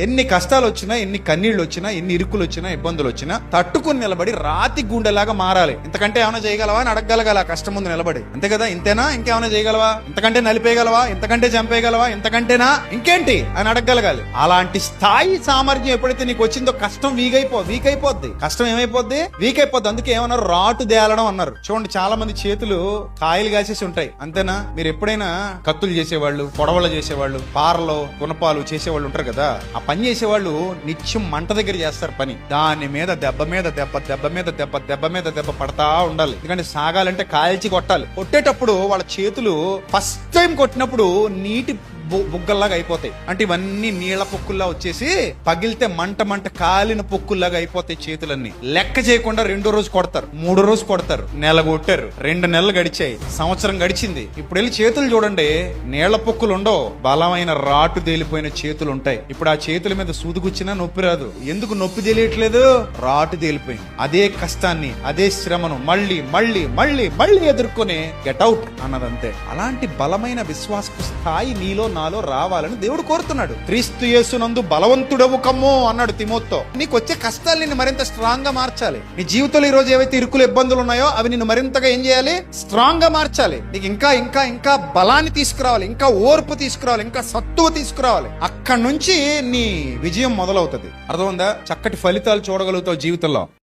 ఎన్ని కష్టాలు వచ్చినా, ఎన్ని కన్నీళ్లు వచ్చినా, ఎన్ని ఇరుకులు వచ్చినా, ఇబ్బందులు వచ్చినా తట్టుకుని నిలబడి రాతి గుండెలాగా మారాలి. ఇంతకంటే ఏమైనా చేయగలవా అని అడగగలగాల కష్టం ముందు నిలబడి. అంతే కదా, ఇంతేనా, ఇంకేమైనా చేయగలవా, ఇంతకంటే నలిపేయగలవా, ఇంతకంటే చంపేయగలవా, ఇంతకంటేనా, ఇంకేంటి అని అడగగలగాలి. అలాంటి స్థాయి సామర్థ్యం ఎప్పుడైతే నీకు వచ్చిందో కష్టం వీక్ అయిపోద్ది. కష్టం ఏమైపోద్ది, వీక్ అయిపోద్ది. అందుకే ఏమన్నారు, రాటు దేలడం అన్నారు. చూడండి, చాలా మంది చేతులు కాయలు కాసేసి ఉంటాయి. అంతేనా? మీరు ఎప్పుడైనా కత్తులు చేసేవాళ్ళు, పొడవలు చేసేవాళ్ళు, పారలో గుణపాలు చేసేవాళ్ళు ఉంటారు కదా, ఆ పని చేసేవాళ్ళు నిత్యం మంట దగ్గర చేస్తారు పని. దాని మీద దెబ్బ మీద దెబ్బ, దెబ్బ మీద దెబ్బ, దెబ్బ మీద దెబ్బ పడతా ఉండాలి. ఎందుకంటే సాగాలంటే కాల్చి కొట్టాలి. కొట్టేటప్పుడు వాళ్ళ చేతులు ఫస్ట్ టైం కొట్టినప్పుడు నీటి బుగ్గల్లాగా అయిపోతాయి. అంటే ఇవన్నీ నీళ్ల పొక్కుల్లా వచ్చేసి పగిలితే మంట కాలిన పొక్కుల్లాగా అయిపోతాయి. చేతులన్నీ లెక్క చేయకుండా 2వ రోజు కొడతారు, 3వ రోజు కొడతారు, నెల కొట్టారు, 2 నెలలు గడిచాయి, సంవత్సరం గడిచింది. ఇప్పుడు వెళ్ళి చేతులు చూడండి, నీళ్ల పొక్కులు ఉండవు, బలమైన రాటు తేలిపోయిన చేతులు ఉంటాయి. ఇప్పుడు ఆ చేతుల మీద సూదుగుచ్చినా నొప్పి రాదు. ఎందుకు నొప్పి తెలియట్లేదు? రాటు తేలిపోయింది. అదే కష్టాన్ని, అదే శ్రమను మళ్ళీ మళ్ళీ మళ్ళీ మళ్ళీ ఎదుర్కొని గెట్ అవుట్ అన్నదంతే. అలాంటి బలమైన విశ్వాసపు స్థాయి నీలో నాలో రావాలని దేవుడు కోరుతున్నాడు. క్రీస్తు యేసునందు బలవంతుడవు కమ్మో అన్నాడు తిమోతితో. నీకు వచ్చే కష్టాలు నిన్ను మరింత స్ట్రాంగ్ గా మార్చాలి. నీ జీవితంలో ఈ రోజు ఏవైతే ఇరుకులు ఇబ్బందులు ఉన్నాయో అవి నిన్ను మరింతగా ఏం చేయాలి? స్ట్రాంగ్ గా మార్చాలి. నీకు ఇంకా ఇంకా ఇంకా బలాన్ని తీసుకురావాలి, ఇంకా ఓర్పు తీసుకురావాలి, ఇంకా సత్తువ తీసుకురావాలి. అక్కడి నుంచి నీ విజయం మొదలవుతుంది. అర్థమైందా? చక్కటి ఫలితాలు చూడగలుగుతావు జీవితంలో.